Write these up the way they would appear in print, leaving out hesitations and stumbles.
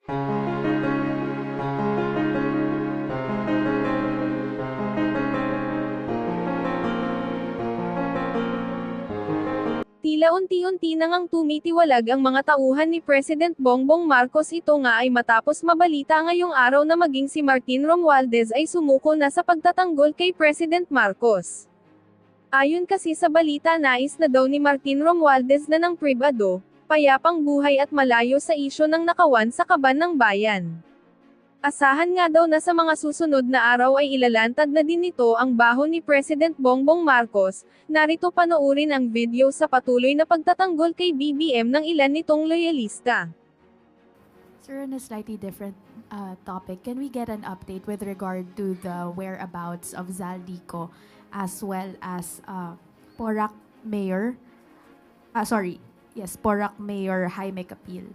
Tila unti-unti na ngang tumitiwalag ang mga tauhan ni President Bongbong Marcos. Ito nga ay matapos mabalita ngayong araw na maging si Martin Romualdez ay sumuko na sa pagtatanggol kay President Marcos. Ayon kasi sa balita, nais na daw ni Martin Romualdez na ng pribado, payapang buhay at malayo sa isyu ng nakawan sa kaban ng bayan. Asahan nga daw na sa mga susunod na araw ay ilalantad na din nito ang baho ni President Bongbong Marcos. Narito panoorin ang video sa patuloy na pagtatanggol kay BBM ng ilan nitong loyalista. Sir, on a slightly different topic, can we get an update with regard to the whereabouts of Zaldico as well as Porac Mayor? Porac Mayor Jaime Capil.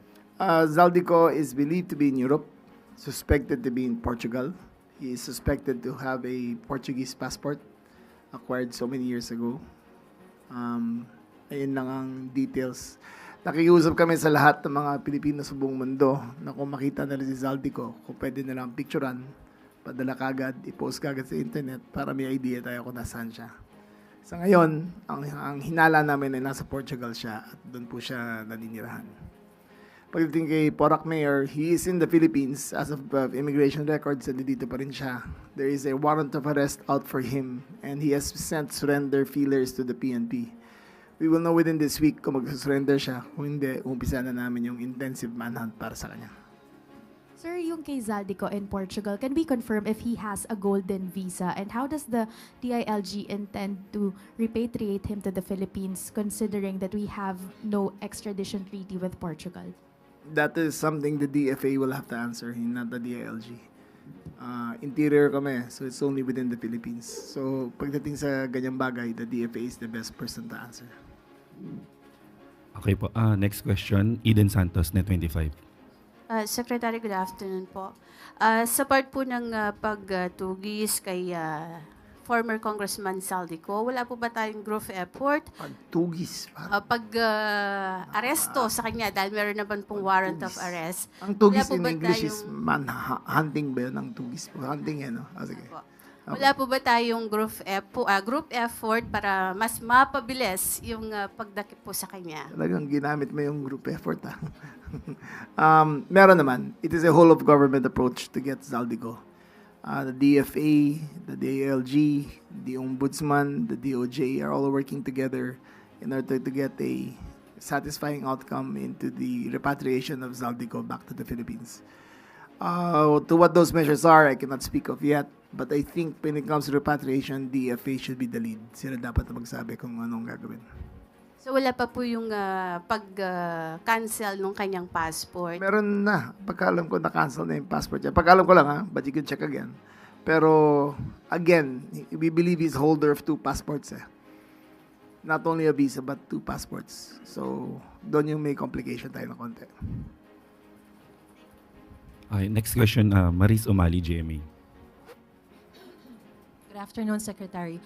Zaldico is believed to be in Europe, suspected to be in Portugal. He is suspected to have a Portuguese passport acquired so many years ago. Ayun lang ang details. Nakikiusap kami sa lahat ng mga Pilipino sa buong mundo na kung makita nila si Zaldico, kung pwede na lang picturean, padala kagad, i-post kagad sa internet para may idea tayo kung nasaan siya. Sa ngayon, ang hinala namin ay nasa Portugal siya at doon po siya naninirahan. Pagdating kay Porac Mayor, he is in the Philippines as of immigration records and dito pa rin siya. There is a warrant of arrest out for him and he has sent surrender feelers to the PNP. We will know within this week kung mag-surrender siya. Kung hindi, umpisa na namin yung intensive manhunt para sa kanya. Sir, yung kay Zaldico in Portugal, can we confirm if he has a golden visa? And how does the DILG intend to repatriate him to the Philippines considering that we have no extradition treaty with Portugal? That is something the DFA will have to answer, not the DILG. Interior kami, so it's only within the Philippines. So pagdating sa ganyang bagay, the DFA is the best person to answer. Okay po. Next question, Eden Santos, Net25. Secretary, good afternoon po. Sa part po ng pagtugis kay former Congressman Zaldico, wala po ba tayong group effort? Pagtugis. Pag-aresto sa kanya dahil meron naman pong warrant of arrest. Ang tugis Wala po in ba English is tayong- hunting ba yun? Ang tugis po. Hunting yan, no? Sige. Po. Wala po ba tayong group effort para mas mapabilis yung pagdakip po sa kanya? Talagang ginamit mo yung group effort, ha? Meron naman. It is a whole of government approach to get Zaldico. The DFA, the DILG, the Ombudsman, the DOJ are all working together in order to get a satisfying outcome into the repatriation of Zaldico back to the Philippines. To what those measures are, I cannot speak of yet. But I think when it comes to repatriation, DFA should be the lead. Sila dapat na magsabi kung anong gagawin. So wala pa po yung pag-cancel nung kanyang passport? Meron na. Pagkaalam ko, na-cancel na yung passport niya. Pagkaalam ko lang, ha? But you can check again. Pero, again, we believe he's holder of 2 passports, eh. Not only a visa, but 2 passports. So, doon yung may complication tayo ng konti. Okay, next question, Maris Umali, GMA. Good afternoon, Secretary.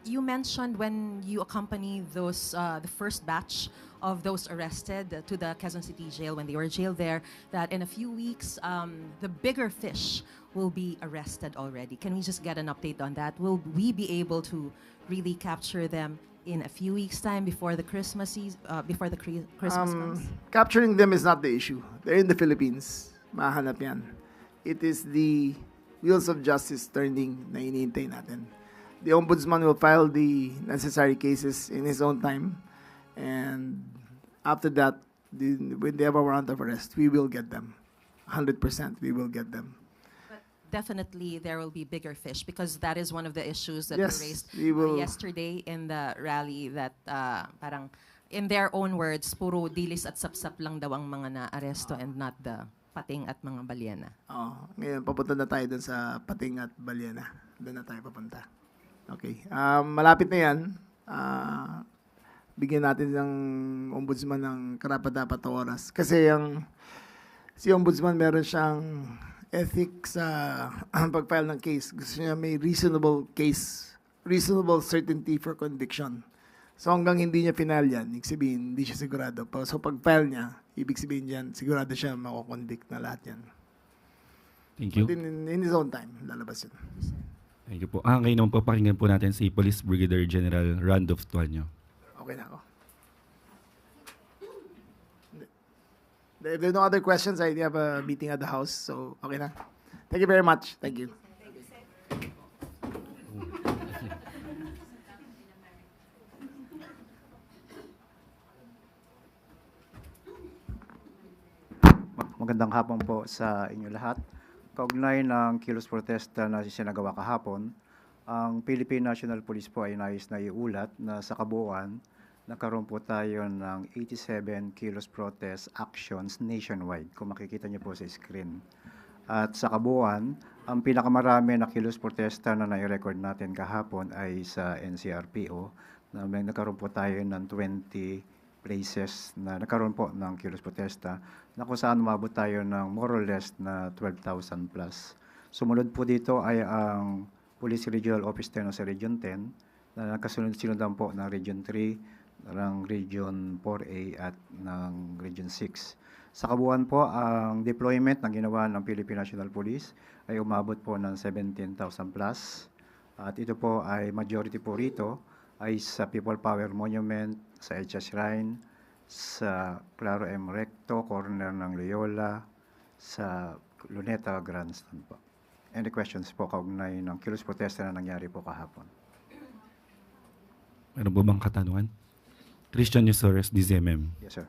You mentioned when you accompany those the first batch of those arrested to the Quezon City jail when they were jailed there, that in a few weeks the bigger fish will be arrested already. Can we just get an update on that? Will we be able to really capture them in a few weeks' time before the Christmas Christmas comes? Capturing them is not the issue. They're in the Philippines. Mahanap yan. It is the wheels of justice turning na iniintay natin. The Ombudsman will file the necessary cases in his own time. And after that, when they have a warrant of arrest, we will get them. 100% we will get them. But definitely there will be bigger fish because that is one of the issues that Yes, were raised we will. yesterday in the rally that parang in their own words, puro dilis at sapsap lang daw ang mga na-aresto and not the pating at mga balyena. Ngayon, papunta na tayo dun sa pating at balyena. Doon na tayo papunta. Okay. Malapit na yan. Bigyan natin ng ombudsman ng karapat-dapat na oras. Kasi si ombudsman meron siyang ethics sa pag-file ng case. Gusto niya may reasonable certainty for conviction. So hanggang hindi niya final yan, ibig sabihin, hindi siya sigurado. So pag file niya, ibig sabihin yan, sigurado siya mako-convict na lahat yan. Thank you. But in his own time, lalabas yun. Thank you po. Ngayon naman po, pakinggan po natin si Police Brigadier General Randolph Tuanyo. Okay na ako. If there are no other questions, I have a meeting at the house. So, okay na. Thank you very much. Thank you. Magandang hapon po sa inyo lahat. Kaugnay ng kilos protesta na sinagawa kahapon, ang Philippine National Police po ay nais na iulat na sa kabuuan, nagkaroon po tayo ng 87 kilos protest actions nationwide, kung makikita niyo po sa screen. At sa kabuuan, ang pinakamarami na kilos protesta na nai-record natin kahapon ay sa NCRPO, na nagkaroon po tayo ng 20 places na nagkaroon po ng kilos protesta na kung saan umabot tayo ng more or less na 12,000 plus. Sumunod po dito ay ang Police Regional Office 10 sa Region 10 na nakasunod-sinudan po ng Region 3, ng Region 4A at ng Region 6. Sa kabuuan po, ang deployment na ginawa ng Philippine National Police ay umabot po ng 17,000 plus. At ito po ay majority po rito ay sa People Power Monument, sa Edsa Shrine, sa Claro M. Recto, corner ng Loyola, sa Luneta Grandstand po. Any questions po kaugnay ng kilos protesta na nangyari po kahapon? Meron po bang katanungan? Christian Yusores, DZMM. Yes, sir.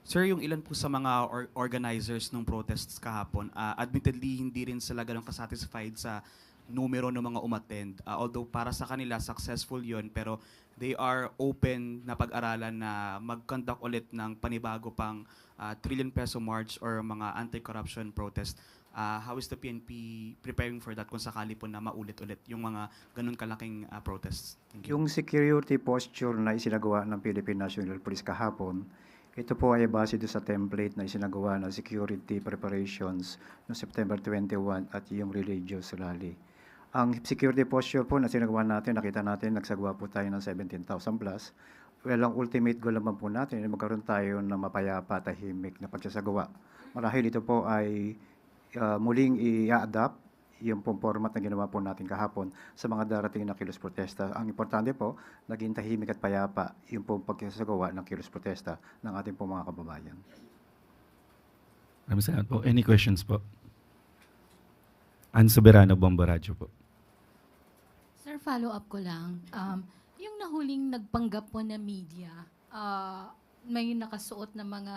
Sir, yung ilan po sa mga organizers ng protests kahapon, admittedly, hindi rin sila ganun kasatisfied sa numero ng mga umattend. Although para sa kanila, successful yon, pero they are open na pag-aralan na mag-conduct ulit ng panibago pang trillion peso march or mga anti-corruption protest. How is the PNP preparing for that kung sakali po na maulit-ulit yung mga ganun kalaking protests? Thank you. Yung security posture na isinagawa ng Philippine National Police kahapon, ito po ay base doon sa template na isinagawa ng security preparations noong September 21 at yung religious rally. Ang security posture po na sinagawa natin, nakita natin, nagsagawa po tayo ng 17,000 plus. Well, ang ultimate goal naman po natin ay magkaroon tayo ng mapayapa, tahimik na pagsasagawa. Marahil ito po ay muling i-adapt yung pong format na ginawa po natin kahapon sa mga darating na kilos protesta. Ang importante po, naging tahimik at payapa yung pong pagsasagawa ng kilos protesta ng ating pong mga kababayan. Maraming salamat po. Any questions po? Ann Soberano, Bomba Radyo po. Sir, follow-up ko lang. Yung nahuling nagpanggap po na media, may nakasuot na mga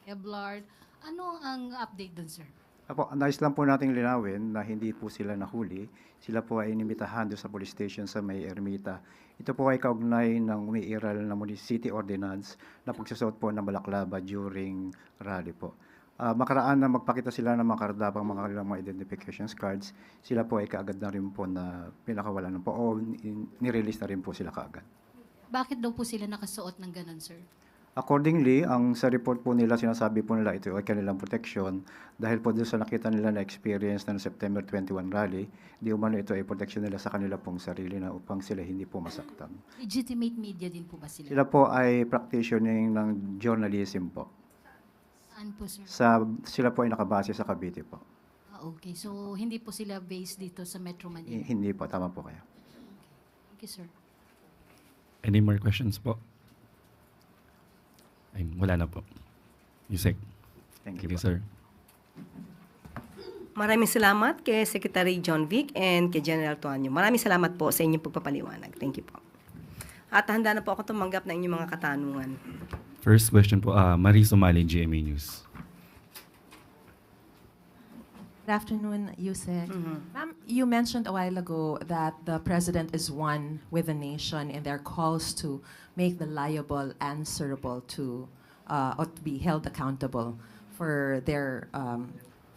Kevlar. Ano ang update dun, sir? Apo, nais lang po nating linawin na hindi po sila nahuli. Sila po ay inimbitahan doon sa police station sa May Ermita. Ito po ay kaugnay ng umiiral na city ordinance na pagsusot po ng balaklava during rally po. Makaraan na magpakita sila ng mga kardapang mga identification cards, sila po ay kaagad na rin po na pinakawalan po o nirelease na rin po sila kaagad. Bakit daw po sila nakasuot ng ganun, sir? Accordingly, ang sa report po nila, sinasabi po nila ito ay kanilang protection dahil po doon sa nakita nila na experience ng September 21 rally, di umano ito ay protection nila sa kanila pong sarili na upang sila hindi po masaktan. Legitimate media din po ba sila? Sila po ay practitioning ng journalism po. Saan po, sir? Sila po ay nakabase sa Cavite po. Okay. So, hindi po sila based dito sa Metro Manila? Hindi po, tama po kayo. Thank you, sir. Any more questions po? Ay, wala na po. Yusek. Thank you Thank you, po. sir. Maraming salamat kay Secretary John Vic and kay General Tuanyo. Maraming salamat po sa inyong pagpapaliwanag. Thank you po. At handa na po ako tumanggap ng inyong mga katanungan. First question po, Maris Umali, GMA News. Good afternoon, Yusek. Ma'am, you mentioned a while ago that the president is one with the nation in their calls to make the liable answerable to, or to be held accountable for their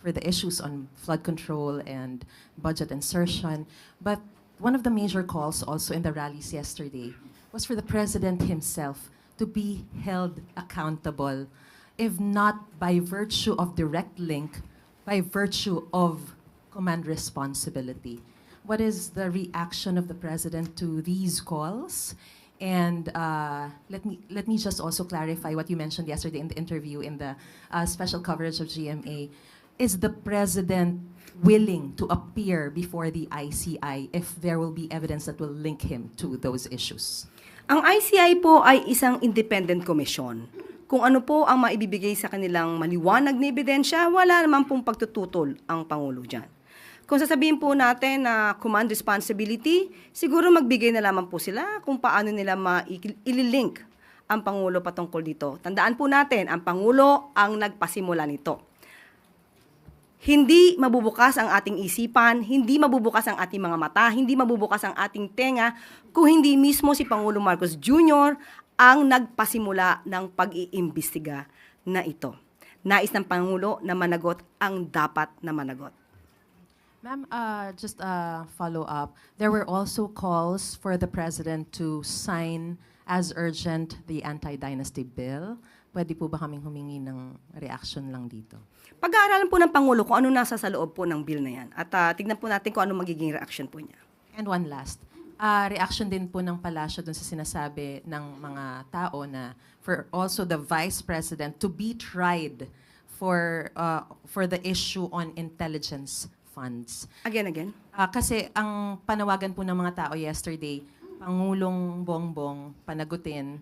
for the issues on flood control and budget insertion. But one of the major calls also in the rallies yesterday was for the president himself to be held accountable, if not by virtue of direct link, by virtue of command responsibility. what is the reaction of the president to these calls? And let me just also clarify what you mentioned yesterday in the interview in the special coverage of GMA. Is the president willing to appear before the ICI if there will be evidence that will link him to those issues? Ang ICI po ay isang independent commission. Kung ano po ang maibibigay sa kanilang maliwanag na ebidensya, wala naman pong pagtututol ang Pangulo dyan. Kung sasabihin po natin na command responsibility, siguro magbigay na lamang po sila kung paano nila ililink ang Pangulo patungkol dito. Tandaan po natin, ang Pangulo ang nagpasimula nito. Hindi mabubukas ang ating isipan, hindi mabubukas ang ating mga mata, hindi mabubukas ang ating tenga kung hindi mismo si Pangulo Marcos Jr. ang nagpasimula ng pag-iimbestiga na ito. Nais ng Pangulo na managot ang dapat na managot. Ma'am, just a follow-up. There were also calls for the president to sign as urgent the anti-dynasty bill. Pwede po ba kaming humingi ng reaction lang dito? Pag-aaralan po ng Pangulo kung ano nasa sa loob po ng bill na yan. At tignan po natin kung ano magiging reaction po niya. And one last. Reaction din po ng palasyo dun sa sinasabi ng mga tao na for also the vice president to be tried for the issue on intelligence funds. Again. Kasi ang panawagan po ng mga tao yesterday, Pangulong Bongbong panagutin,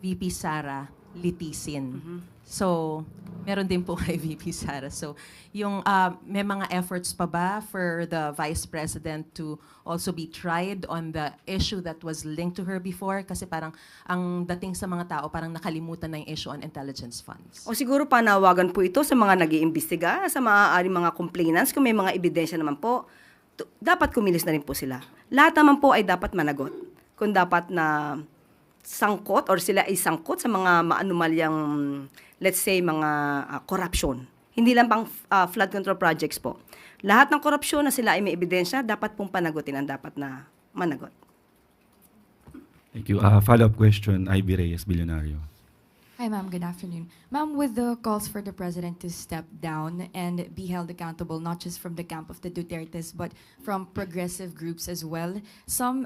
VP Sara litisin. So, meron din po kay VP Sara. So, yung may mga efforts pa ba for the Vice President to also be tried on the issue that was linked to her before? Kasi parang ang dating sa mga tao, parang nakalimutan na yung issue on intelligence funds. O siguro panawagan po ito sa mga nag-iimbestiga, sa maaaring mga complainants, kung may mga ebidensya naman po, dapat kumilos na rin po sila. Lahat naman po ay dapat managot. Kung dapat na sangkot or sila ay sangkot sa mga maanumalyang, let's say, mga corruption. Hindi lang pang flood control projects po. Lahat ng korupsyon na sila ay may ebidensya, dapat pong panagutin ang dapat na managot. Thank you. Follow-up question, Ivy Reyes, Bilyonaryo. Hi, ma'am. Good afternoon. Ma'am, with the calls for the president to step down and be held accountable, not just from the camp of the Dutertes, but from progressive groups as well,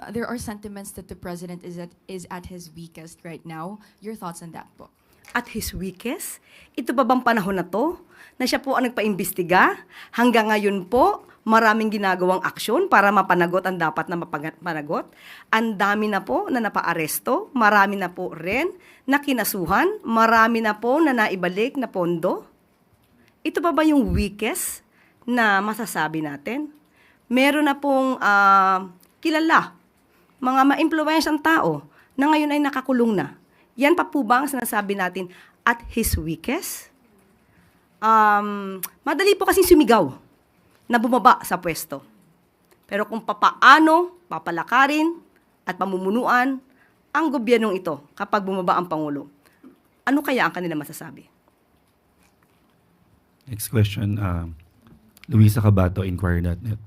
there are sentiments that the president is at his weakest right now. Your thoughts on that po? At his weakest? Ito ba bang panahon na to? Na siya po ang nagpaimbestiga? Hanggang ngayon po, maraming ginagawang aksyon para mapanagot ang dapat na mapanagot. Ang dami na po na napaaresto, marami na po rin na kinasuhan, marami na po na naibalik na pondo. Ito ba yung weakest na masasabi natin? Meron na pong kilala, mga ma-impluwensyang tao na ngayon ay nakakulong na. Yan pa po ba ang sinasabi natin at his weakest? Madali po kasing sumigaw na bumaba sa pwesto. Pero kung papaano papalakarin at pamumunuan ang gobyernong ito kapag bumaba ang Pangulo, ano kaya ang kanila masasabi? Next question, Luisa Cabato, Inquirer.net.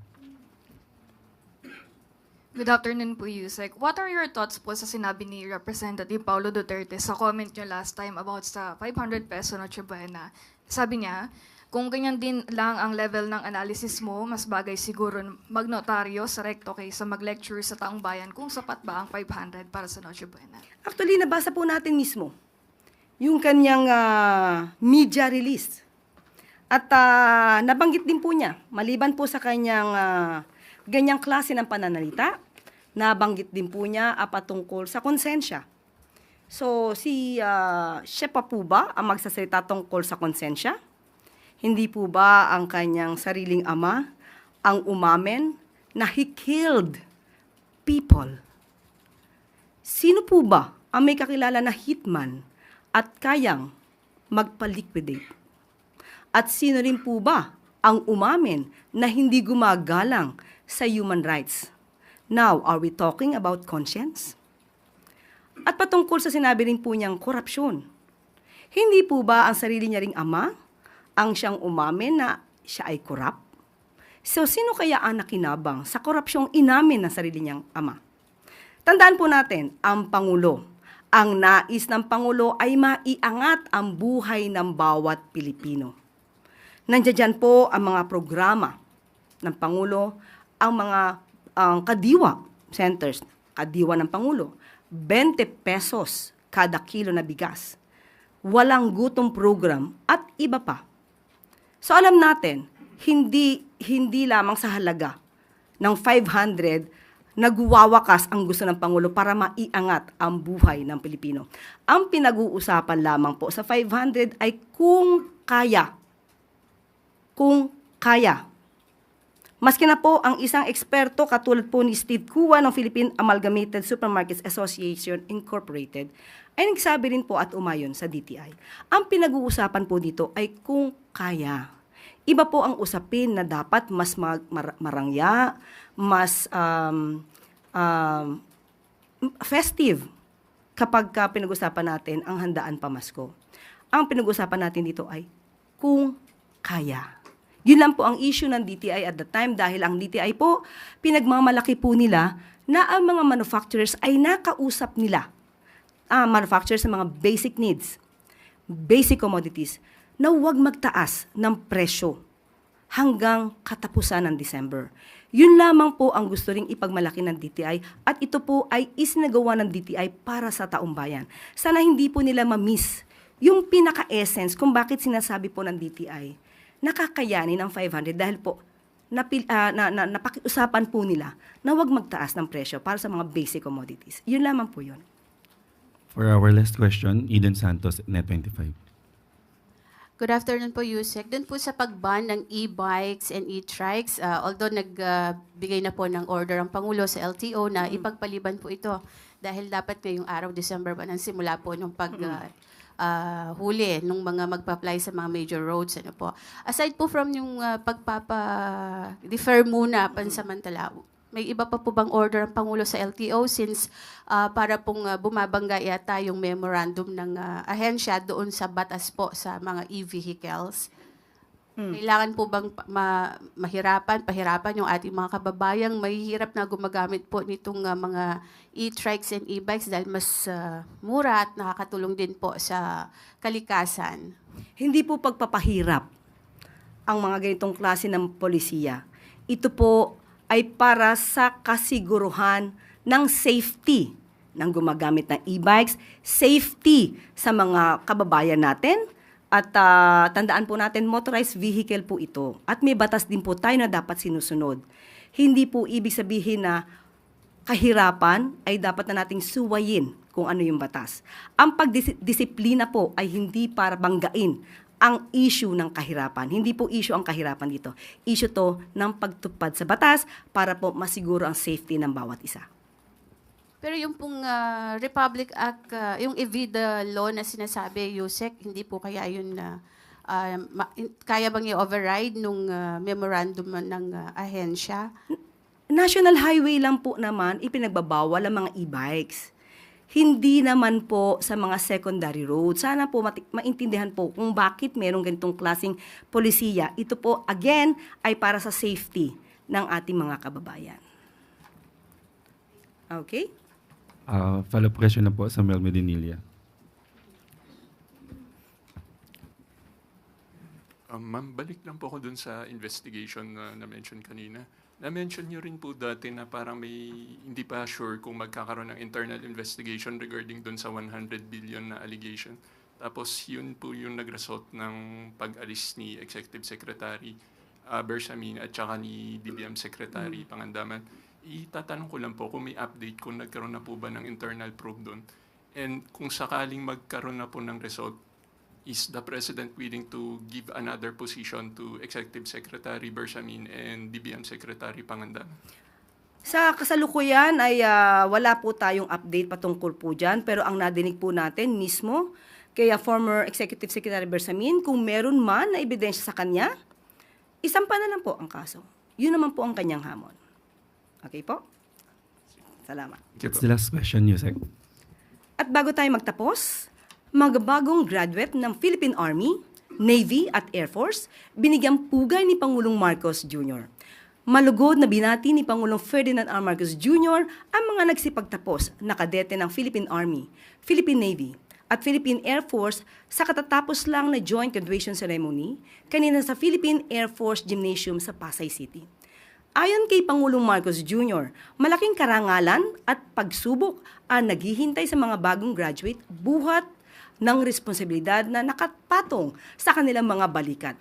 Good afternoon po, Yusek. What are your thoughts po sa sinabi ni Representative Paulo Duterte sa comment niyo last time about sa 500 peso Noche Buena? Sabi niya, kung ganyan din lang ang level ng analysis mo, mas bagay siguro magnotaryo sa recto kaysa mag-lecture sa taong bayan kung sapat ba ang 500 para sa Noche Buena. Actually, nabasa po natin mismo yung kanyang media release. At nabanggit din po niya, maliban po sa kanyang ganyang klase ng pananalita, nabanggit din po niya patungkol sa konsensya. So, siya pa po ba ang magsasalita tungkol sa konsensya? Hindi po ba ang kanyang sariling ama ang umamin na he killed people? Sino po ba ang may kakilala na hitman at kayang magpa-liquidate? At sino rin po ba ang umamin na hindi gumagalang sa human rights? Now, are we talking about conscience? At patungkol sa sinabi rin po niyang korupsyon, hindi po ba ang sarili niya ring ama ang siyang umamin na siya ay korap? So, sino kaya ang nakinabang sa korupsyong inamin ng sarili niyang ama? Tandaan po natin, ang Pangulo. Ang nais ng Pangulo ay maiangat ang buhay ng bawat Pilipino. Nandiyan po ang mga programa ng Pangulo, ang mga ang kadiwa centers, kadiwa ng Pangulo, 20 pesos kada kilo na bigas. Walang gutom program at iba pa. So alam natin, hindi lamang sa halaga ng 500 nagwawakas ang gusto ng Pangulo para maiangat ang buhay ng Pilipino. Ang pinag-uusapan lamang po sa 500 ay kung kaya. Kung kaya. Maski na po ang isang eksperto katulad po ni Steve Kua ng Philippine Amalgamated Supermarkets Association Incorporated ay nagsabi rin po at umayon sa DTI. Ang pinag-uusapan po dito ay kung kaya. Iba po ang usapin na dapat mas marangya, mas festive kapag pinag-usapan natin ang handaan pamasko. Ang pinag-usapan natin dito ay kung kaya. Yun lang po ang issue ng DTI at the time dahil ang DTI po, pinagmamalaki po nila na ang mga manufacturers ay nakausap nila. Manufacturers ng mga basic needs, basic commodities, na huwag magtaas ng presyo hanggang katapusan ng December. Yun lamang po ang gusto ring ipagmalaki ng DTI at ito po ay isinagawa ng DTI para sa taong bayan. Sana hindi po nila ma-miss yung pinaka-essence kung bakit sinasabi po ng DTI nakakayanin ng 500 dahil po napakiusapan po nila na huwag magtaas ng presyo para sa mga basic commodities. Yun lamang po yun. For our last question, Eden Santos, Net25. Good afternoon po, Yusek. Doon po sa pag-ban ng e-bikes and e-trikes, although nagbigay na po ng order ang Pangulo sa LTO na ipagpaliban po ito dahil dapat ngayong araw, December 1, ang simula po nung huli nung mga magpa-apply sa mga major roads. Ano po. Aside po from yung pagpapa-defer muna pansamantala, may iba pa po bang order ang Pangulo sa LTO since para pong bumabangga yata yung memorandum ng ahensya doon sa batas po sa mga e-vehicles? Kailangan po bang pahirapan yung ating mga kababayang mahihirap na gumagamit po nitong mga e-trikes and e-bikes dahil mas mura at nakakatulong din po sa kalikasan? Hindi po pagpapahirap ang mga ganitong klase ng polisiya. Ito po ay para sa kasiguruhan ng safety ng gumagamit ng e-bikes, safety sa mga kababayan natin, at tandaan po natin, motorized vehicle po ito. At may batas din po tayo na dapat sinusunod. Hindi po ibig sabihin na kahirapan ay dapat na nating suwayin kung ano yung batas. Ang pagdisiplina po ay hindi para banggain ang issue ng kahirapan. Hindi po issue ang kahirapan dito. Issue to ng pagtupad sa batas para po masiguro ang safety ng bawat isa. Pero yung pong Republic Act, yung EVIDA law na sinasabi, Yusek, hindi po kaya yun kaya bang i-override nung memorandum ng ahensya? National Highway lang po naman ipinagbabawal ang mga e-bikes. Hindi naman po sa mga secondary roads. Sana po maintindihan po kung bakit merong ganitong klaseng polisiya. Ito po, again, ay para sa safety ng ating mga kababayan. Okay? Follow-up question na po sa Mel Medinilla. Ma'am, balik lang po ako dun sa investigation na na-mention kanina. Na-mention nyo rin po dati na parang may hindi pa sure kung magkakaroon ng internal investigation regarding dun sa 100 billion na allegation. Tapos yun po yung nag-result ng pag-alis ni Executive Secretary Bersamin at saka ni DBM Secretary Pangandaman. Itatanong ko lang po kung may update kung nagkaroon na po ba ng internal probe doon. And kung sakaling magkaroon na po ng result, is the President willing to give another position to Executive Secretary Bersamin and DBM Secretary Pangandaman? Sa kasalukuyan ay wala po tayong update patungkol po dyan, pero ang nadinig po natin mismo kaya former Executive Secretary Bersamin, kung meron man na ebidensya sa kanya, isampa na lang po ang kaso. Yun naman po ang kanyang hamon. Okay po? Salamat. That's the last question, Yusek. At bago tayo magtapos, mga bagong graduate ng Philippine Army, Navy at Air Force, binigyang pugay ni Pangulong Marcos Jr. Malugod na binati ni Pangulong Ferdinand R. Marcos Jr. ang mga nagsipagtapos na kadete ng Philippine Army, Philippine Navy at Philippine Air Force sa katatapos lang na joint graduation ceremony kanina sa Philippine Air Force Gymnasium sa Pasay City. Ayon kay Pangulong Marcos Jr., malaking karangalan at pagsubok ang naghihintay sa mga bagong graduate buhat ng responsibilidad na nakapatong sa kanilang mga balikat.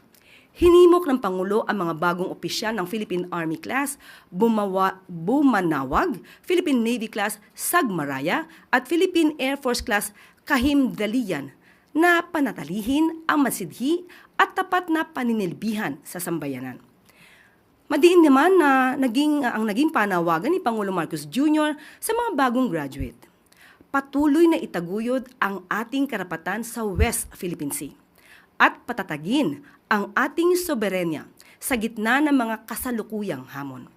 Hinimok ng Pangulo ang mga bagong opisyal ng Philippine Army Class Bumanawag, Philippine Navy Class Sagmaraya at Philippine Air Force Class Kahimdalian na panatalihin ang masidhi at tapat na paninilbihan sa sambayanan. Madiin naman na ang naging panawagan ni Pangulong Marcos Jr. sa mga bagong graduate. Patuloy na itaguyod ang ating karapatan sa West Philippine Sea at patatagin ang ating soberenya sa gitna ng mga kasalukuyang hamon.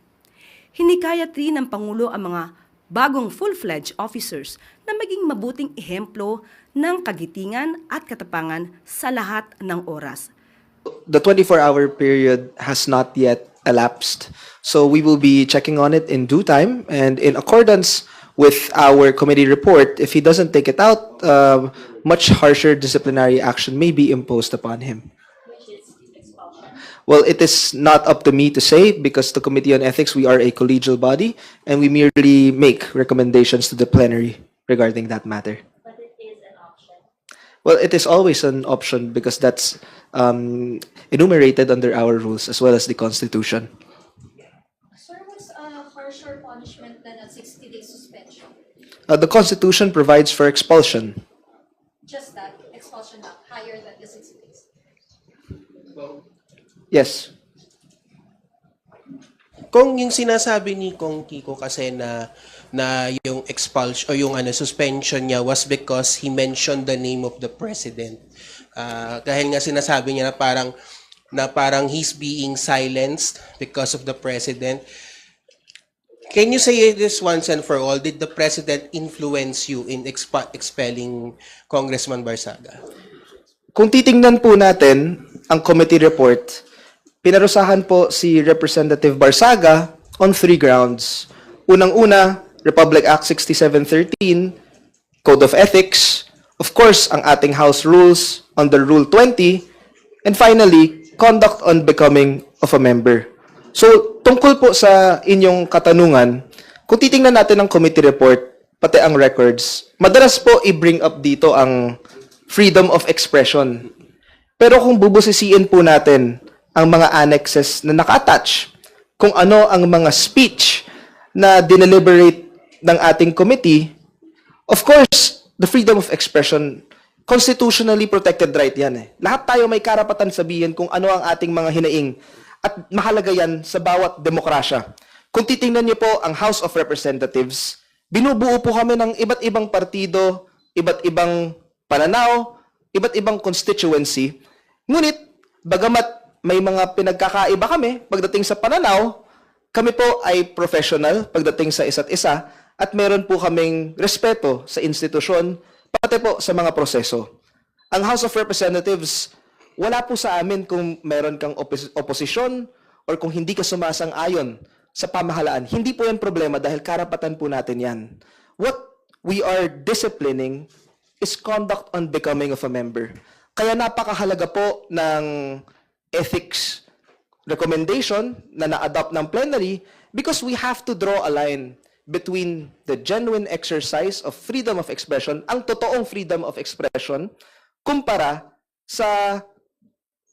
Hinikayat rin ng Pangulo ang mga bagong full-fledged officers na maging mabuting ehemplo ng kagitingan at katapangan sa lahat ng oras. The 24-hour period has not yet elapsed. So we will be checking on it in due time, and in accordance with our committee report, if he doesn't take it out, much harsher disciplinary action may be imposed upon him. Well, it is not up to me to say, because the Committee on Ethics, we are a collegial body, and we merely make recommendations to the plenary regarding that matter. But it is an option. Well, it is always an option because that's enumerated under our rules as well as the Constitution. Sir, what's a harsher punishment than a 60-day suspension? The Constitution provides for expulsion. Just that, expulsion not higher than the 60 days. Yes. Kung yung sinasabi ni Kong Kiko kasi na yung expulsion o yung suspension niya was because he mentioned the name of the president. Dahil nga sinasabi niya na parang he's being silenced because of the president. Can you say this once and for all? Did the president influence you in expelling Congressman Barsaga? Kung titingnan po natin ang committee report, pinarusahan po si Representative Barsaga on 3 grounds. Unang-una, Republic Act 6713, Code of Ethics, of course, ang ating House rules under Rule 20, and finally, conduct on becoming of a member. So, tungkol po sa inyong katanungan, kung titingnan natin ang committee report, pati ang records, madalas po i-bring up dito ang freedom of expression. Pero kung bubusisiin po natin ang mga annexes na naka-attach, kung ano ang mga speech na dineliberate ng ating committee, of course, the freedom of expression, constitutionally protected right yan eh. Lahat tayo may karapatan sabihin kung ano ang ating mga hinaing at mahalaga yan sa bawat demokrasya. Kung titingnan niyo po ang House of Representatives, binubuo po kami ng iba't ibang partido, iba't ibang pananaw, iba't ibang constituency. Ngunit, bagamat may mga pinagkakaiba kami pagdating sa pananaw, kami po ay professional pagdating sa isa't isa at meron po kaming respeto sa institusyon, pati po sa mga proseso. Ang House of Representatives, wala po sa amin kung meron kang oposisyon or kung hindi ka sumasang-ayon sa pamahalaan. Hindi po yan problema dahil karapatan po natin yan. What we are disciplining is conduct on becoming of a member. Kaya napakahalaga po ng ethics recommendation na na-adopt ng plenary because we have to draw a line between the genuine exercise of freedom of expression, ang totoong freedom of expression, kumpara sa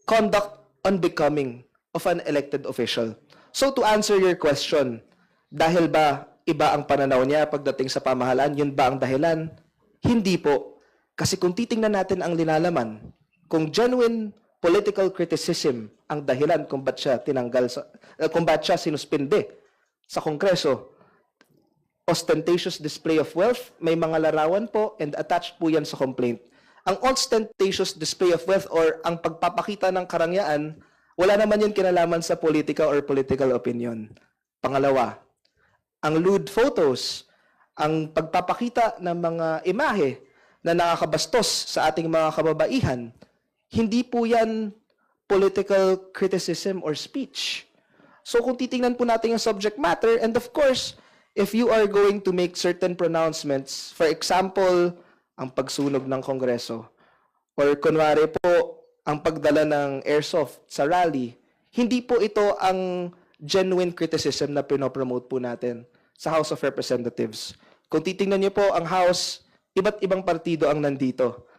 conduct on becoming of an elected official. So to answer your question, dahil ba iba ang pananaw niya pagdating sa pamahalaan, yun ba ang dahilan? Hindi po. Kasi kung titingnan natin ang linalaman, kung genuine political criticism ang dahilan kung ba't siya kung ba't siya sinuspinde sa Kongreso, ostentatious display of wealth, may mga larawan po and attached po yan sa complaint. Ang ostentatious display of wealth or ang pagpapakita ng karangyaan, wala naman yun kinalaman sa politika or political opinion. Pangalawa, ang lewd photos, ang pagpapakita ng mga imahe na nakakabastos sa ating mga kababaihan, hindi po yan political criticism or speech. So kung titingnan po natin yung subject matter, and of course, if you are going to make certain pronouncements, for example, ang pagsunog ng Kongreso, or kunwari po, ang pagdala ng airsoft sa rally, hindi po ito ang genuine criticism na pinopromote po natin sa House of Representatives. Kung titingnan niyo po ang House, iba't ibang partido ang nandito.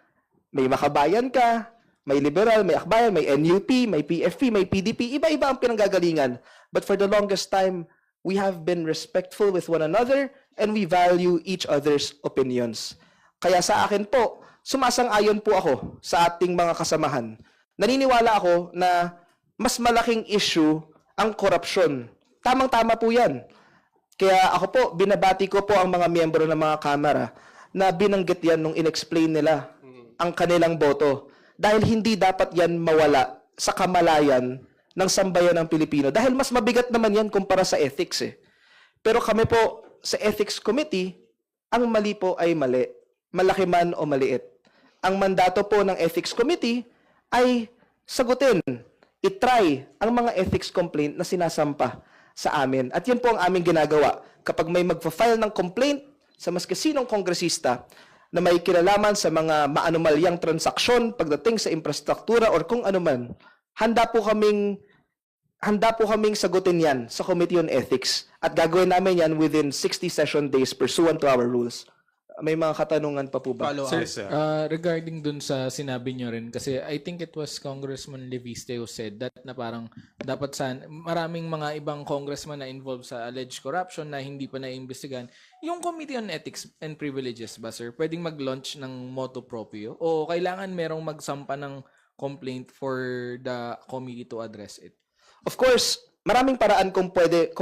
May Makabayan ka, may Liberal, may Akbayan, may NUP, may PFP, may PDP, iba-iba ang pinanggagalingan. But for the longest time, we have been respectful with one another and we value each other's opinions. Kaya sa akin po, sumasang-ayon po ako sa ating mga kasamahan. Naniniwala ako na mas malaking issue ang korupsyon. Tamang-tama po yan. Kaya ako po, binabati ko po ang mga miyembro ng mga kamera na binanggit yan nung inexplain nila ang kanilang boto. Dahil hindi dapat yan mawala sa kamalayan ng sambayan ng Pilipino. Dahil mas mabigat naman yan kumpara sa ethics eh. Pero kami po sa Ethics Committee, ang mali po ay mali. Malaki man o maliit. Ang mandato po ng Ethics Committee ay sagutin, itry ang mga ethics complaint na sinasampa sa amin. At yan po ang aming ginagawa. Kapag may magpa-file ng complaint sa maski sinong kongresista na may kinalaman sa mga maanumalyang transaksyon pagdating sa infrastruktura or kung ano man, handa po kaming sagutin yan sa Committee on Ethics. At gagawin namin yan within 60 session days pursuant to our rules. May mga katanungan pa po ba? Sir, regarding dun sa sinabi nyo rin, kasi I think it was Congressman Leviste who said that na parang dapat maraming mga ibang congressman na involved sa alleged corruption na hindi pa naiimbestigahan. Yung Committee on Ethics and Privileges ba, sir, pwedeng mag-launch ng motu proprio? O kailangan merong magsampa ng complaint for the committee to address it? Of course, maraming paraan kung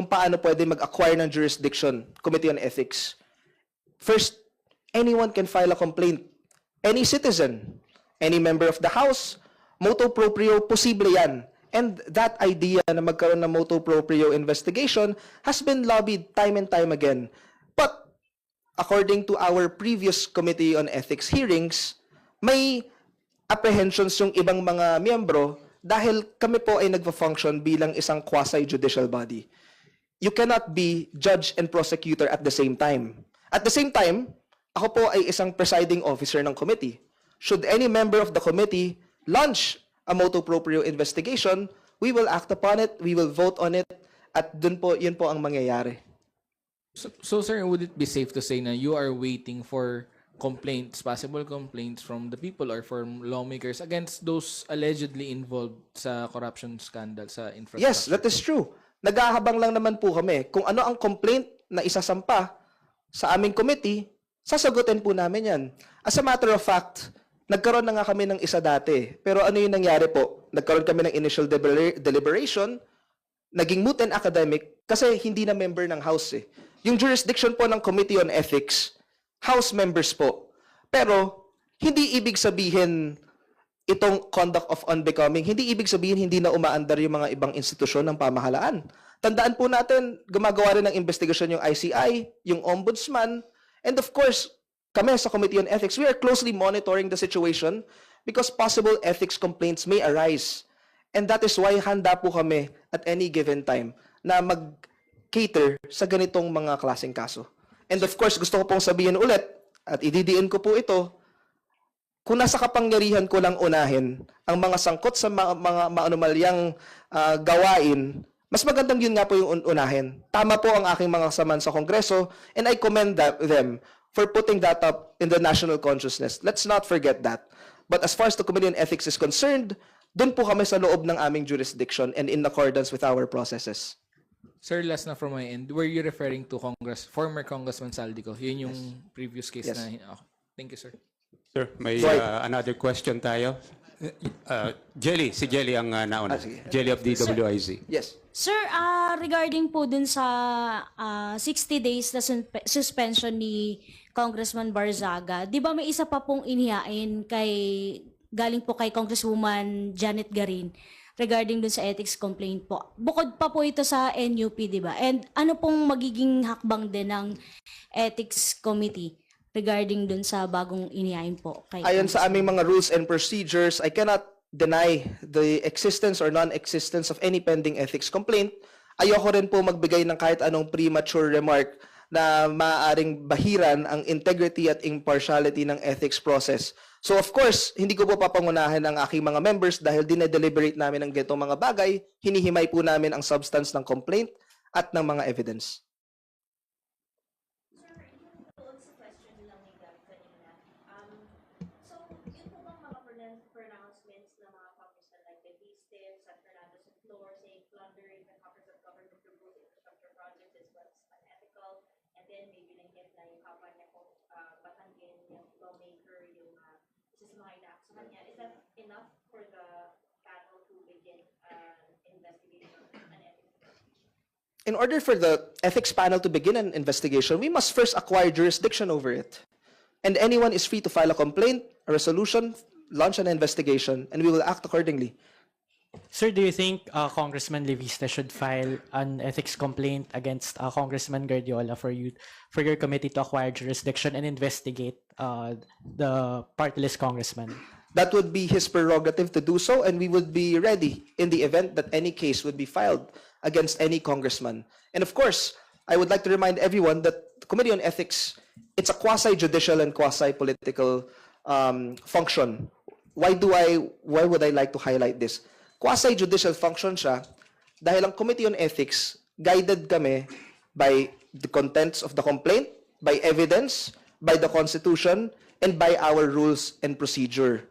paano pwede mag-acquire ng jurisdiction, Committee on Ethics. First, anyone can file a complaint. Any citizen, any member of the House, motu proprio, posible yan. And that idea na magkaroon ng motu proprio investigation has been lobbied time and time again. But according to our previous Committee on Ethics hearings, may apprehensions yung ibang mga miyembro dahil kami po ay nagfa-function bilang isang quasi-judicial body. You cannot be judge and prosecutor at the same time. At the same time, ako po ay isang presiding officer ng committee. Should any member of the committee launch a motu proprio investigation, we will act upon it, we will vote on it, at yun po ang mangyayari. So sir, would it be safe to say na you are waiting for complaints, possible complaints from the people or from lawmakers against those allegedly involved sa corruption scandal sa infrastructure? Yes, that is true. Naghahabang lang naman po kami kung ano ang complaint na isasampa sa aming committee, sasagutin po namin yan. As a matter of fact, nagkaroon na nga kami ng isa dati. Pero ano yung nangyari po? Nagkaroon kami ng initial deliberation, naging moot and academic kasi hindi na member ng House eh. Yung jurisdiction po ng Committee on Ethics, House members po. Pero hindi ibig sabihin itong conduct of unbecoming, hindi ibig sabihin hindi na umaandar yung mga ibang institusyon ng pamahalaan. Tandaan po natin, gumagawa rin ng investigasyon yung ICI, yung Ombudsman, and of course, kami sa Committee on Ethics, we are closely monitoring the situation because possible ethics complaints may arise. And that is why handa po kami at any given time na mag-cater sa ganitong mga klaseng kaso. And of course, gusto ko pong sabihin ulit, at ididiin ko po ito, kung nasa kapangyarihan ko lang unahin ang mga sangkot sa mga maanumalyang gawain, mas magandang yun nga po yung unahin. Tama po ang aking mga kasamahan sa Kongreso, and I commend them for putting that up in the national consciousness. Let's not forget that. But as far as the Committee on Ethics is concerned, doon po kami sa loob ng aming jurisdiction and in accordance with our processes. Sir, last na from my end, were you referring to former Congressman Saldico? Yun yung previous case na... Okay. Thank you, sir. Sir, may another question tayo. Si Jelly ang nauna. Jelly of DWIZ. Yes. Sir, regarding po dun sa 60 days na suspension ni Congressman Barzaga, di ba may isa pa pong inihain galing po kay Congresswoman Janet Garin regarding dun sa ethics complaint po. Bukod pa po ito sa NUP, di ba? And ano pong magiging hakbang din ng ethics committee regarding dun sa bagong inihain po? Ayon sa aming mga rules and procedures, I cannot deny the existence or non-existence of any pending ethics complaint. Ayoko rin po magbigay ng kahit anong premature remark na maaaring bahiran ang integrity at impartiality ng ethics process. So of course, hindi ko po papangunahan ang aking mga members dahil dinedeliberate namin ang ganitong mga bagay, hinihimay po namin ang substance ng complaint at ng mga evidence. Pronouncements ng mga congressmen like Leviste, San Fernando Flor, saying plundering the coffers of government to boost infrastructure projects is what's unethical, and then maybe nag-get na yung kampanya ko, Batanggin, yung lawmaker, yung isa sa mga inact sa kanya. Is that enough for the panel to begin an investigation, an ethics investigation? In order for the ethics panel to begin an investigation, we must first acquire jurisdiction over it. And anyone is free to file a complaint, a resolution, launch an investigation, and we will act accordingly. Sir, do you think Congressman Leviste should file an ethics complaint against Congressman Guardiola for your committee to acquire jurisdiction and investigate the party-less congressman? That would be his prerogative to do so, and we would be ready in the event that any case would be filed against any congressman. And of course, I would like to remind everyone that the Committee on Ethics, it's a quasi-judicial and quasi-political function. Why would I like to highlight this? Quasi-judicial function siya dahil ang Committee on Ethics, guided kami by the contents of the complaint, by evidence, by the Constitution, and by our rules and procedure.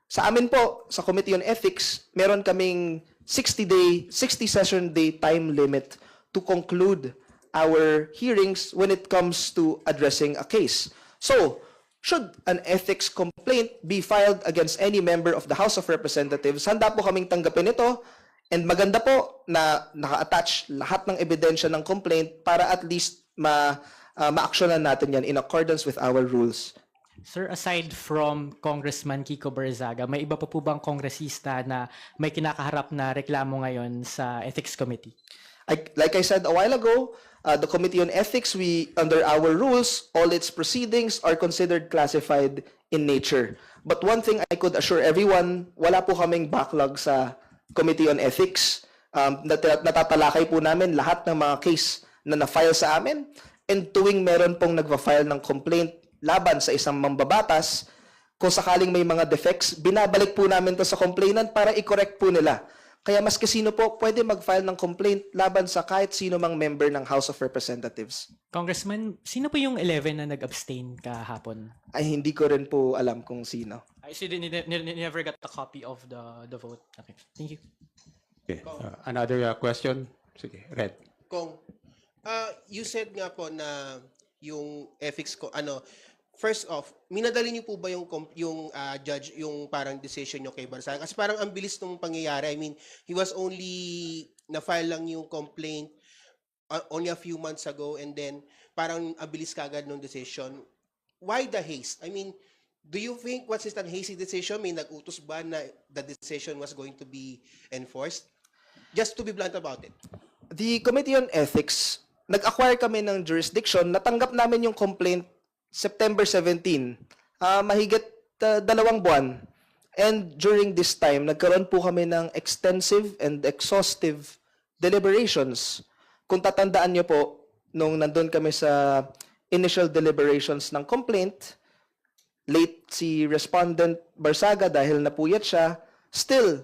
Sa amin po, sa Committee on Ethics, meron kaming 60-session day time limit to conclude our hearings when it comes to addressing a case. So, should an ethics complaint be filed against any member of the House of Representatives, handa po kaming tanggapin ito, and maganda po na naka-attach lahat ng ebidensya ng complaint para at least ma-actionan natin yan in accordance with our rules. Sir, aside from Congressman Kiko Barzaga, may iba pa po bang kongresista na may kinakaharap na reklamo ngayon sa Ethics Committee? Like I said a while ago, the Committee on Ethics, under our rules, all its proceedings are considered classified in nature. But one thing I could assure everyone, wala po kaming backlog sa Committee on Ethics. Natatalakay po namin lahat ng mga case na na-file sa amin, and tuwing meron pong nagpa-file ng complaint laban sa isang mambabatas, kung sakaling may mga defects, binabalik po namin to sa complainant para i-correct po nila. Kaya maski sino po pwede mag-file ng complaint laban sa kahit sino mang member ng House of Representatives. Congressman, sino po yung 11 na nag-abstain kahapon? Ay, hindi ko rin po alam kung sino. I see, never got a copy of the vote. Okay, thank you. Okay. Another question? Sige, Red. Kung, you said nga po na yung ethics ko, first off, minadali niyo po ba yung judge, yung parang decision niyo kay Barzaga? Kasi parang ang bilis nung pangyayari. I mean, he was only, na-file lang yung complaint only a few months ago, and then parang ang bilis kagad nung decision. Why the haste? I mean, do you think what's this hasty decision? May nag-utos ba na the decision was going to be enforced? Just to be blunt about it. The Committee on Ethics, nag-acquire kami ng jurisdiction, natanggap namin yung complaint September 17, mahigit 2 buwan. And during this time, nagkaroon po kami ng extensive and exhaustive deliberations. Kung tatandaan niyo po, nung nandun kami sa initial deliberations ng complaint, late si Respondent Barzaga dahil napuyat siya, still,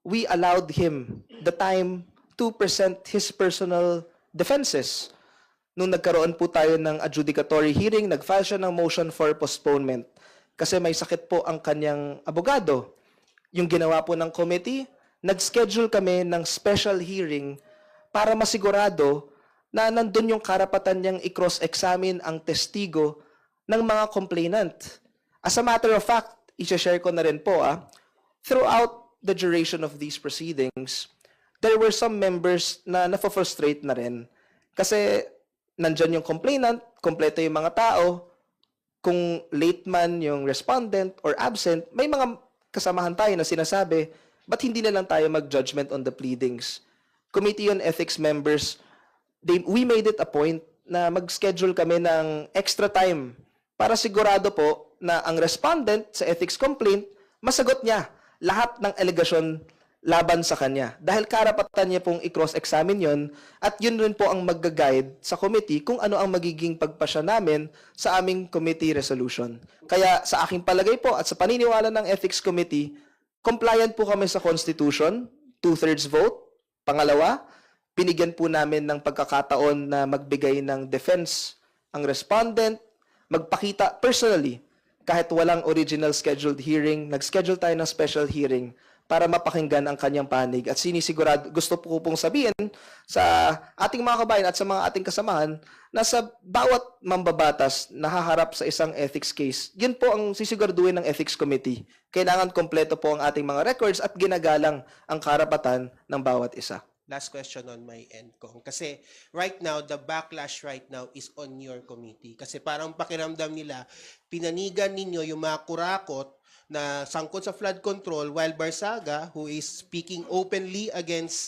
we allowed him the time to present his personal defenses. Nung nagkaroon po tayo ng adjudicatory hearing, nag-file siya ng motion for postponement kasi may sakit po ang kanyang abogado. Yung ginawa po ng committee, nag-schedule kami ng special hearing para masigurado na nandun yung karapatan niyang i-cross-examine ang testigo ng mga complainant. As a matter of fact, i-share ko na rin po, throughout the duration of these proceedings, there were some members na na-frustrate na rin kasi nandyan yung complainant, kompleto yung mga tao, kung late man yung respondent or absent, may mga kasamahan tayo na sinasabi, ba't hindi na lang tayo mag-judgment on the pleadings? Committee on Ethics members, we made it a point na mag-schedule kami ng extra time para sigurado po na ang respondent sa ethics complaint, masagot niya lahat ng allegation laban sa kanya. Dahil karapatan niya pong i-cross-examine yon at yun rin po ang mag-guide sa committee kung ano ang magiging pagpasya namin sa aming committee resolution. Kaya sa aking palagay po at sa paniniwala ng Ethics Committee, compliant po kami sa Constitution, 2/3 vote. Pangalawa, binigyan po namin ng pagkakataon na magbigay ng defense ang respondent, magpakita personally kahit walang original scheduled hearing, nag-schedule tayo ng special hearing para mapakinggan ang kanyang panig. At sinisigurado, gusto po pong sabihin sa ating mga kabayan at sa mga ating kasamahan na sa bawat mambabatas na haharap sa isang ethics case, yun po ang sisiguraduhin ng Ethics Committee. Kailangan kompleto po ang ating mga records at ginagalang ang karapatan ng bawat isa. Last question on my end, Kong. Kasi right now, the backlash right now is on your committee. Kasi parang pakiramdam nila, pinanigan ninyo yung mga kurakot na sangkot sa flood control while Barzaga, who is speaking openly against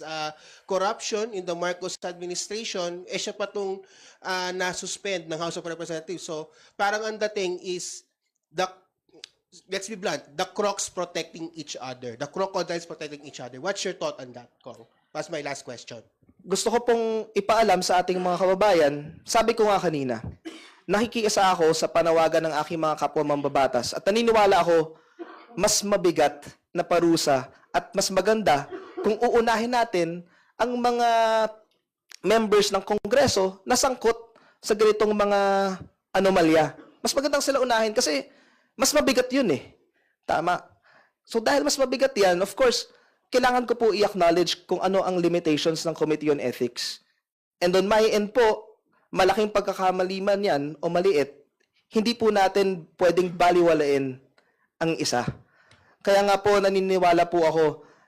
corruption in the Marcos administration, siya pa itong na-suspend ng House of Representatives. So parang ang dating is, let's be blunt, the crocs protecting each other, the crocodiles protecting each other. What's your thought on that, Kong? That's my last question. Gusto ko pong ipaalam sa ating mga kababayan, sabi ko nga kanina, nakikiisa ako sa panawagan ng aking mga kapwa mambabatas at naniniwala ako mas mabigat na parusa at mas maganda kung uunahin natin ang mga members ng Kongreso na sangkot sa ganitong mga anomalya. Mas magandang sila unahin kasi mas mabigat yun eh. Tama. So dahil mas mabigat yan, of course, kailangan ko po i-acknowledge kung ano ang limitations ng Committee on Ethics. And on my end po, malaking pagkakamali man yan o maliit, hindi po natin pwedeng baliwalain ang isa. Kaya nga po naniniwala po ako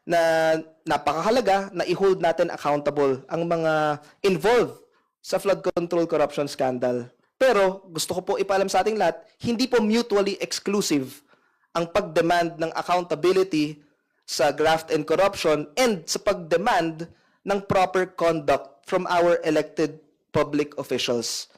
na napakahalaga na i-hold natin accountable ang mga involved sa flood control corruption scandal. Pero gusto ko po ipaalam sa ating lahat, hindi po mutually exclusive ang pag-demand ng accountability sa graft and corruption and sa pag-demand ng proper conduct from our elected public officials.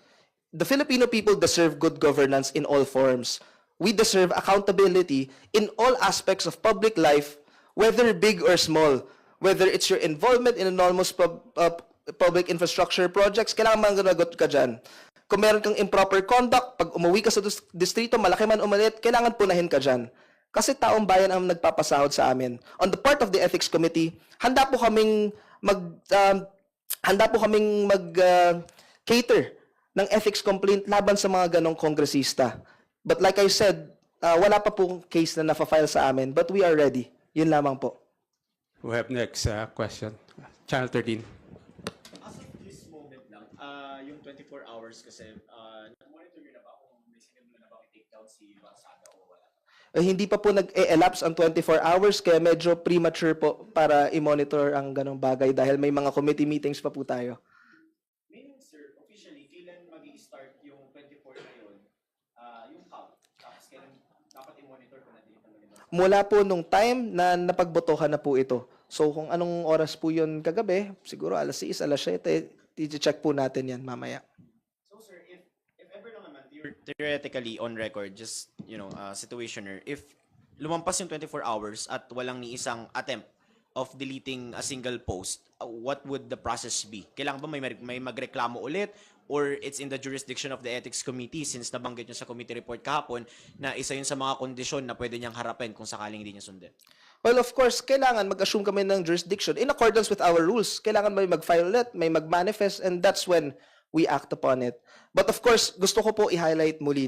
The Filipino people deserve good governance in all forms. We deserve accountability in all aspects of public life, whether big or small. Whether it's your involvement in enormous public infrastructure projects, kailangan manganagot ka dyan. Kung meron kang improper conduct, pag umuwi ka sa distrito, malaki man o maliit, kailangan punahin ka dyan. Kasi taong bayan ang nagpapasahod sa amin. On the part of the Ethics Committee, handa po kaming cater ng ethics complaint laban sa mga ganong kongresista. But like I said, wala pa pong case na na-file sa amin, but we are ready. Yun lamang po. We have next question. Channel 13. As of this moment lang, yung 24 hours kasi, monitor nyo na ba kung may sinimula na ba i-take down si Barzaga o wala? Hindi pa po nag-elapse ang 24 hours, kaya medyo premature po para i-monitor ang ganong bagay dahil may mga committee meetings pa po tayo. Meaning, sir, officially, kailan mag-i-start yung 24 na yun, yung count? Tapos kailan dapat i-monitor ko na din talaga? Mula po nung time na napagbotohan na po ito. So kung anong oras po yun kagabi, siguro alas 6, alas 7, i-check po natin yan mamaya. So sir, if ever lang naman, theoretically on record, just, situationer, if lumampas yung 24 hours at walang ni isang attempt of deleting a single post, what would the process be? Kailangan ba may magreklamo ulit? Or it's in the jurisdiction of the Ethics Committee since nabanggit nyo sa committee report kahapon na isa yun sa mga kondisyon na pwede niyang harapin kung sakaling hindi niya sundin? Well, of course, kailangan mag-assume kami ng jurisdiction in accordance with our rules. Kailangan may mag-file ulit, may mag-manifest, and that's when we act upon it. But of course, gusto ko po i-highlight muli,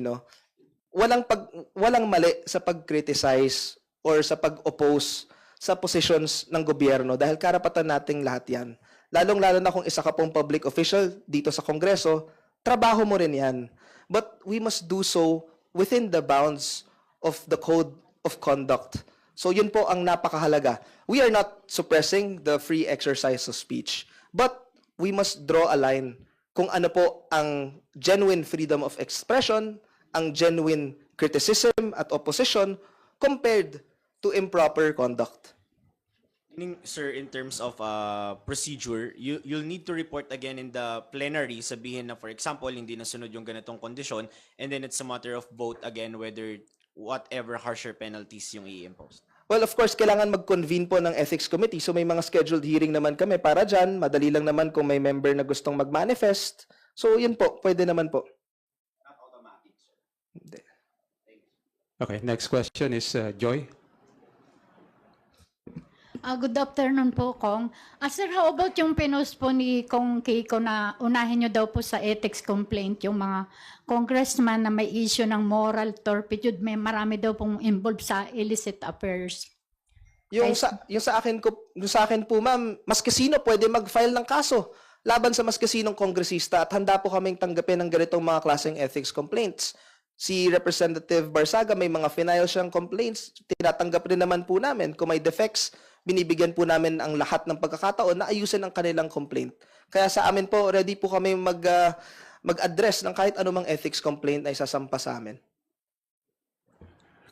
walang mali sa pag-criticize or sa pag-oppose sa positions ng gobyerno dahil karapatan nating lahat yan. Lalong-lalo na kung isa ka pong public official dito sa Kongreso, trabaho mo rin yan. But we must do so within the bounds of the code of conduct. So yun po ang napakahalaga. We are not suppressing the free exercise of speech, but we must draw a line kung ano po ang genuine freedom of expression, ang genuine criticism at opposition compared to improper conduct. Meaning, sir, in terms of procedure, you'll need to report again in the plenary, sabihin na, for example, hindi nasunod yung ganitong kondisyon, and then it's a matter of vote again whether whatever harsher penalties yung i-impose. Well, of course, kailangan mag-convene po ng Ethics Committee. So may mga scheduled hearing naman kami para dyan. Madali lang naman kung may member na gustong mag-manifest. So yun po, pwede naman po. Hindi. Okay, next question is Joy. Good afternoon po, Kong. Sir, how about yung pinost po ni Kong Kiko na unahin nyo daw po sa ethics complaint yung mga congressman na may issue ng moral turpitude, may marami daw pong involved sa illicit affairs. Yung sa akin po, ma'am, mas kasino pwede mag-file ng kaso laban sa mas kasinong kongresista at handa po kaming tanggapin ng ganitong mga klaseng ethics complaints. Si Representative Barsaga, may mga final siyang complaints, tinatanggap rin naman po namin. Kung may defects, binibigyan po namin ang lahat ng pagkakataon na ayusin ang kanilang complaint. Kaya sa amin po, ready po kami mag-address ng kahit anumang ethics complaint na isasampa sa amin.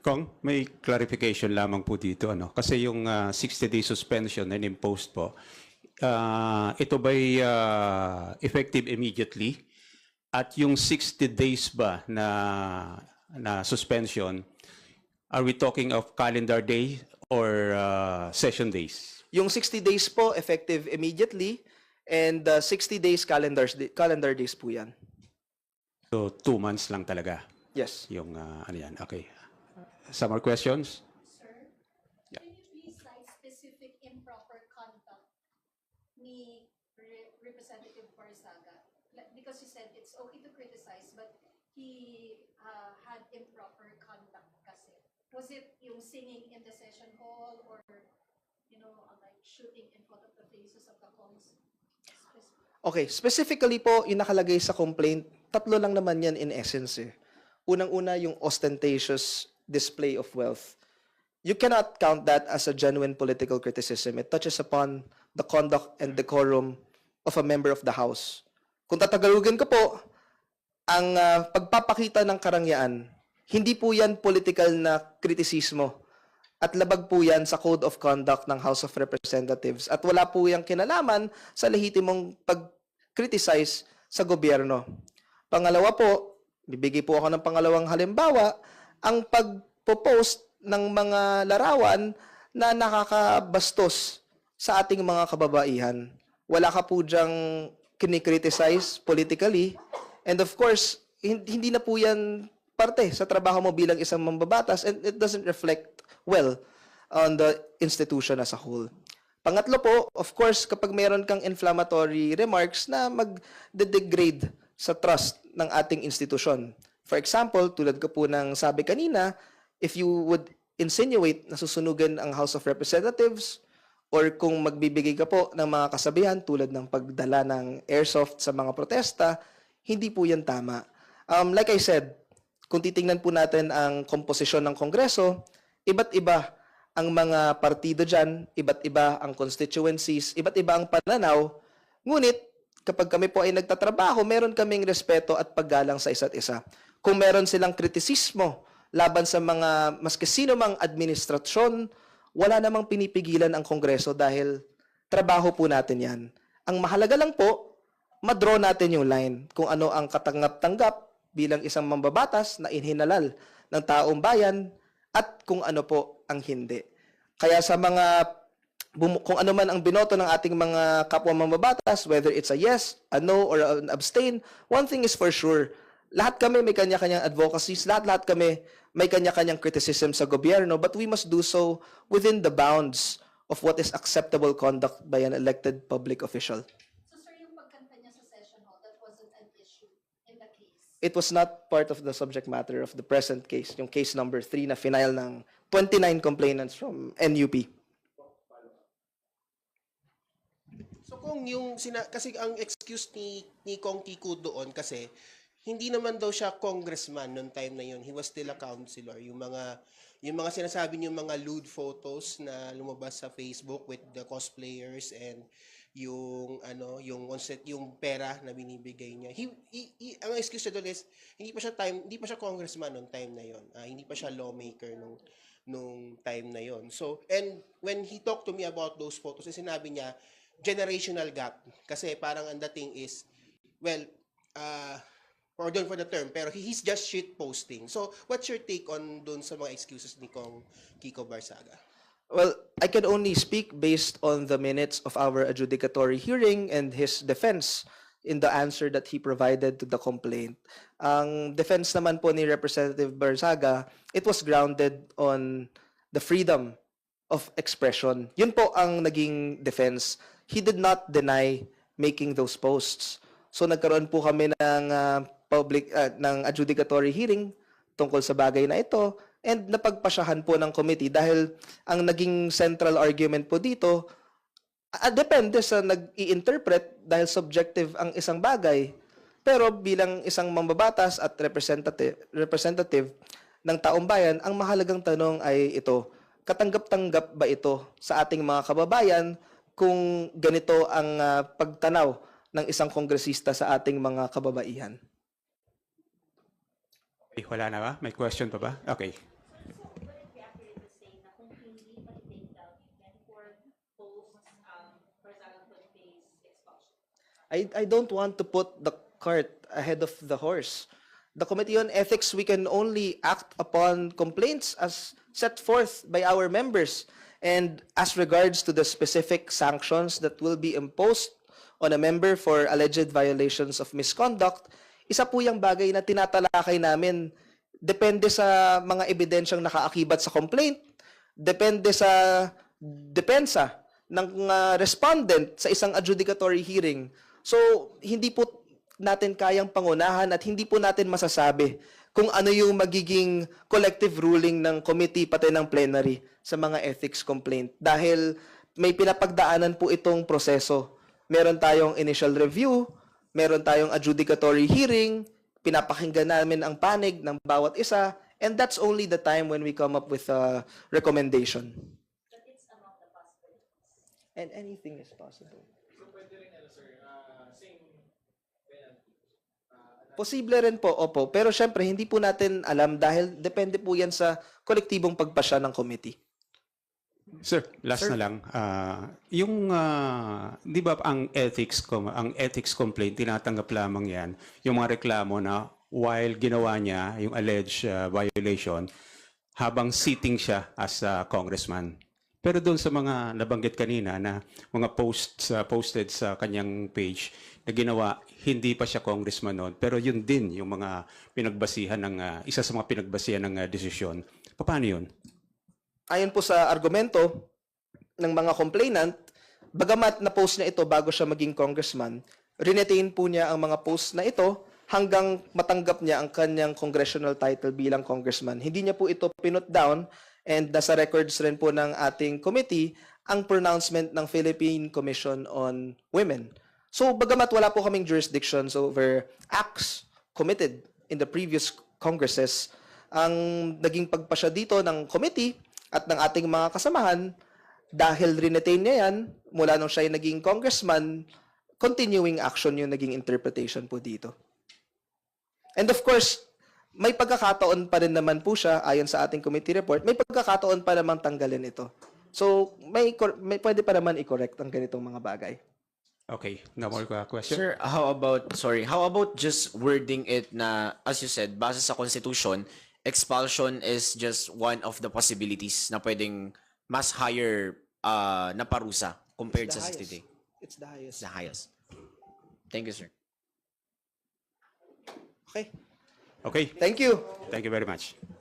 Kong, may clarification lamang po dito. Kasi yung 60-day suspension na imposed po, ito ba'y effective immediately? At yung 60 days ba na suspension, are we talking of calendar day or session days? Yung 60 days po, effective immediately, and 60 days calendar days po yan. So 2 months lang talaga? Yes. Yung ano yan, okay. Some more questions? Sir, can you please cite specific improper conduct ni Representative Barsaga? Because you said it's okay to criticize, but he had improper conduct kasi. Was it yung singing in the session hall or, like shooting in front of the faces of the Kongs? Okay, specifically po, yung nakalagay sa complaint, 3 lang naman yan in essence. Unang-una, yung ostentatious display of wealth. You cannot count that as a genuine political criticism. It touches upon the conduct and decorum of a member of the House. Kung tatagalugin ko po, ang pagpapakita ng karangyaan, hindi po yan political na kritisismo. At labag po yan sa Code of Conduct ng House of Representatives. At wala po yung kinalaman sa lehitimong pag-criticize sa gobyerno. Pangalawa po, bibigay po ako ng pangalawang halimbawa, ang pag-post ng mga larawan na nakakabastos sa ating mga kababaihan. Wala ka po dyang kinikriticize politically. And of course, hindi na po yan parte sa trabaho mo bilang isang mambabatas and it doesn't reflect well on the institution as a whole. Pangatlo po, of course, kapag meron kang inflammatory remarks na mag-degrade sa trust ng ating institusyon. For example, tulad ko po ng sabi kanina, if you would insinuate na susunugan ang House of Representatives or kung magbibigay ka po ng mga kasabihan tulad ng pagdala ng airsoft sa mga protesta, hindi po yan tama. Like I said, kung titingnan po natin ang komposisyon ng Kongreso, iba't iba ang mga partido dyan, iba't iba ang constituencies, iba't iba ang pananaw. Ngunit, kapag kami po ay nagtatrabaho, meron kaming respeto at paggalang sa isa't isa. Kung meron silang kritisismo laban sa mga maski sino mang administrasyon, wala namang pinipigilan ang Kongreso dahil trabaho po natin yan. Ang mahalaga lang po, madraw natin yung line kung ano ang katanggap-tanggap bilang isang mambabatas na inhinalal ng taong bayan at kung ano po ang hindi. Kaya sa kung ano man ang binoto ng ating mga kapwa mambabatas, whether it's a yes, a no, or an abstain, one thing is for sure, lahat kami may kanya-kanyang advocacies, lahat kami may kanya-kanyang criticism sa gobyerno, but we must do so within the bounds of what is acceptable conduct by an elected public official. So sir, yung pagkanta niya sa session hall, that wasn't an issue in the case? It was not part of the subject matter of the present case, yung case number 3 na final ng 29 complainants from NUP. So kung kasi ang excuse ni Kong Kiko doon kasi hindi naman daw siya congressman noong time na yun. He was still a councilor. Yung mga sinasabi niyo mga lewd photos na lumabas sa Facebook with the cosplayers and yung pera na binibigay niya. Ang excuse niya doon is hindi pa siya congressman noong time na yun. Hindi pa siya lawmaker nung time na yun. So, and when he talked to me about those photos, sinabi niya generational gap kasi parang ang dating is pardon for the term, pero he's just shit posting. So, what's your take on dun sa mga excuses ni Kong Kiko Barsaga? Well, I can only speak based on the minutes of our adjudicatory hearing and his defense in the answer that he provided to the complaint. Ang defense naman po ni Representative Barzaga, it was grounded on the freedom of expression. Yun po ang naging defense. He did not deny making those posts. So nagkaroon po kami ng ng adjudicatory hearing tungkol sa bagay na ito, and napagpasyahan po ng committee dahil ang naging central argument po dito, depende sa nag-i-interpret dahil subjective ang isang bagay. Pero bilang isang mambabatas at representative ng taong bayan, ang mahalagang tanong ay ito, katanggap-tanggap ba ito sa ating mga kababayan kung ganito ang pagtanaw ng isang kongresista sa ating mga kababaihan? Okay, wala na ba? May question pa ba? Okay. I don't want to put the cart ahead of the horse. The Committee on Ethics, we can only act upon complaints as set forth by our members. And as regards to the specific sanctions that will be imposed on a member for alleged violations of misconduct, isa po yung bagay na tinatalakay namin. Depende sa mga ebidensyang nakaakibat sa complaint, depende sa depensa ng respondent sa isang adjudicatory hearing. So, hindi po natin kayang pangunahan at hindi po natin masasabi kung ano yung magiging collective ruling ng committee pati ng plenary sa mga ethics complaint. Dahil may pinapagdaanan po itong proseso. Meron tayong initial review, meron tayong adjudicatory hearing, pinapakinggan namin ang panig ng bawat isa, and that's only the time when we come up with a recommendation. And anything is possible. Posible rin po, opo. Pero syempre, hindi po natin alam dahil depende po yan sa kolektibong pagpasya ng committee. Sir, last Sir. na lang. Di ba ang ethics complaint, tinatanggap lamang yan, yung mga reklamo na while ginawa niya yung alleged violation, habang sitting siya as a congressman. Pero doon sa mga nabanggit kanina na mga posts posted sa kanyang page na ginawa, hindi pa siya congressman noon. Pero yun din yung mga pinagbasihan ng, isa sa mga pinagbasihan ng desisyon. Paano yun? Ayon po sa argumento ng mga complainant, bagamat na-post niya ito bago siya maging congressman, rinetain po niya ang mga post na ito hanggang matanggap niya ang kanyang congressional title bilang congressman. Hindi niya po ito pinut down, and nasa records rin po ng ating committee ang pronouncement ng Philippine Commission on Women. So bagamat wala po kaming jurisdictions over acts committed in the previous congresses, ang naging pagpasya dito ng committee at ng ating mga kasamahan, dahil rinetain niya yan, mula nung siya ay naging congressman, continuing action yung naging interpretation po dito. And of course, may pagkakataon pa rin naman po siya, ayon sa ating committee report, may pagkakataon pa namang tanggalin ito. So, may pwede pa naman i-correct ang ganitong mga bagay. Okay, no more question? Sir, how about just wording it na, as you said, base sa Constitution, expulsion is just one of the possibilities na pwedeng mas higher na parusa compared sa 60 day. It's the highest. The highest. Thank you, sir. Okay. Okay. Thank you. Thank you very much.